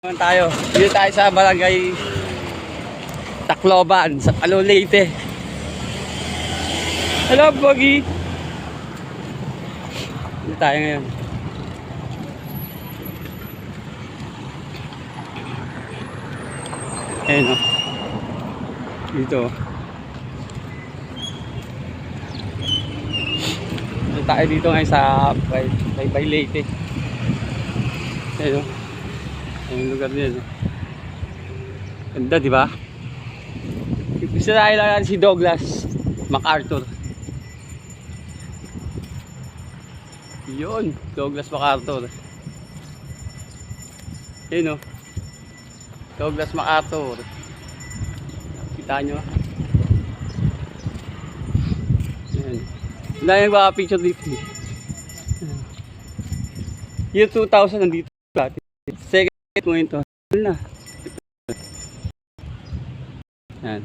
Tayo. Dito tayo sa barangay Tacloban sa Palo, Leyte. Hello, Bogi. Dito tayo ngayon. Ayun o. Dito. Dito tayo dito ngayon sa Baybay Leyte. Ayun o. Yung lugar niya. Ganda, di ba? Isa tayo lang si Douglas MacArthur. Yun, Douglas MacArthur. Yun o. Douglas MacArthur. Kita nyo. Yan. Wala yung mga picture dito. Year 2000 nandito. Second mo ito. Na. Yan.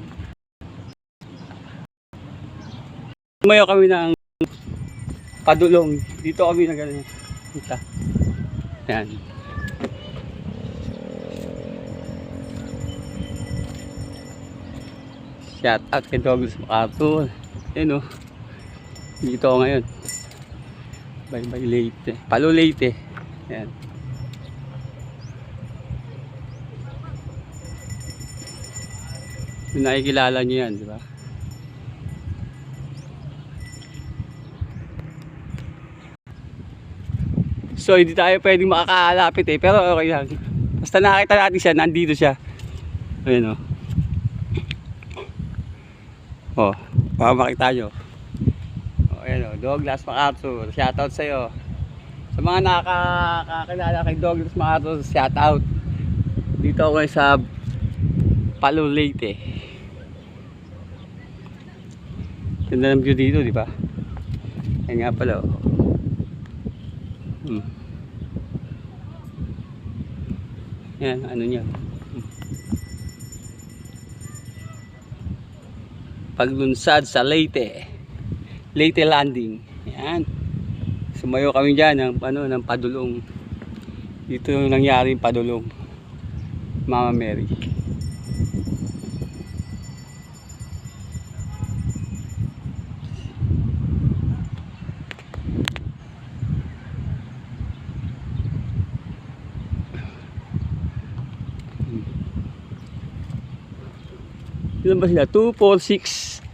Tumayo kami ng Padulong. Dito kami na gano'n. Kita. Yan. Shout out kay Douglas MacArthur. Yan o. Dito ako ngayon. Baybay Leyte. Palo Leyte. Yan. Nakikilala nyo yan, di ba? So hindi tayo pwedeng makakalapit eh, pero okay lang. Basta nakita natin siya, nandito siya. Ayun o. Oh, baka makita nyo. Oh, ayun o, Douglas MacArthur, shoutout sa'yo. Sa mga nakakakilala kay Douglas MacArthur, shoutout. Dito ako sa Palo Leyte. Ganda ng view dito, di ba? Yan nga pala. Yan, ano niya. Paglunsad sa Leyte. Leyte Landing. Yan. Sumayo kami diyan ng ng Padulong. Dito yung nangyari yung Padulong. Mama Mary. Ilan ba sila? 2, 4, 6,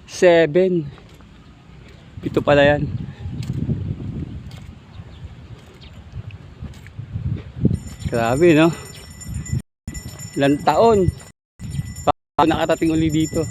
7. Ito pala yan. Grabe, no? Ilang taon pa nakatating uli dito.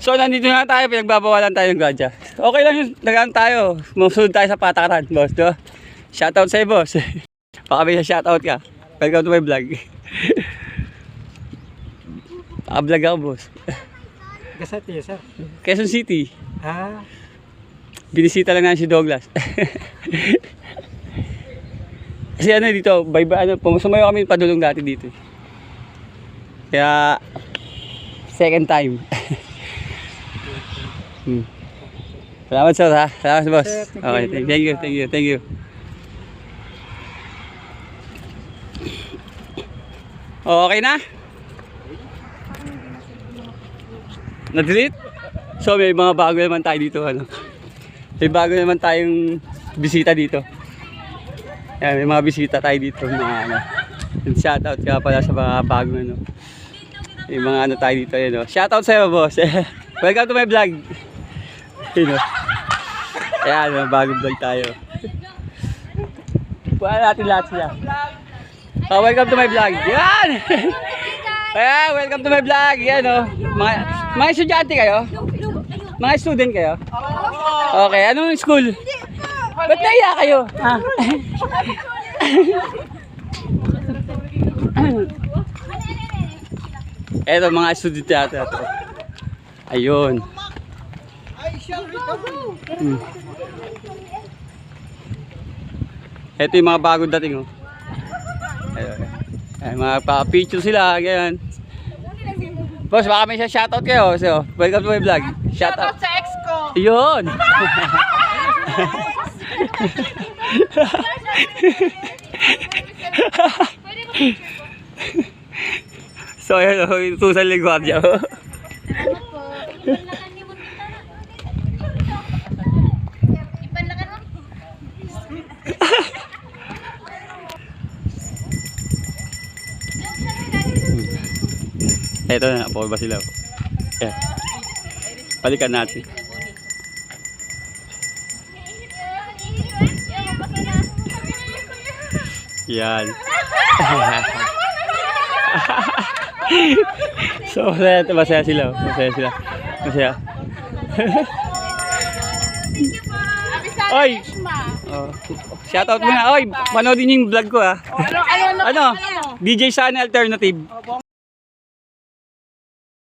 So nandito na tayo, pinagbabawalan tayo ng gadya. Okay lang yun, nagaan tayo. Masunod tayo sa patakaran, boss, no? Shoutout sa'yo, boss. Baka may shoutout ka. Welcome to my vlog. Naka-vlog ako, boss. Gasat niya, sir. Quezon City. Ah. Binisita lang namin si Douglas. Kasi ano dito, sumayo kami Padulong dati dito. Kaya, second time. Salamat sir ha. Salamat boss. Okay, thank you. Okay na? Na-delete? So may mga bago naman tayo dito ano. May bago naman tayong bisita dito. Yan, may mga bisita tayo dito mga ano. Shoutout ka pala sa mga bago ano. May mga ano tayo dito ano. Shoutout sa'yo boss. Welcome to my vlog. You know. Ayan, bagong vlog tayo. Puhaan natin lahat sila. Welcome to my vlog. Yan! Ayan, welcome to my vlog. Yan o. Mga estudyante kayo? Mga student kayo? Okay, anong school? Ba't naiya kayo? Eto mga student natin. Ayun. Ito yung mga bagong dating, oh. Ayun. Ay, mga pa-picture sila, ganyan. Boss, baka may shoutout kayo. So, welcome to my vlog. Shoutout sa ex ko. Yun! So, ayun, oh, yung Susan Liguardia. Oh. Ito na, po ba sila? Yeah. Balikan natin. Yan. So, masaya sila. Masaya sila. Masaya. Oy! Oh. Shoutout muna. Oy, manoodin yung vlog ko, ha. Ano? Ano? DJ Sunny Alternative.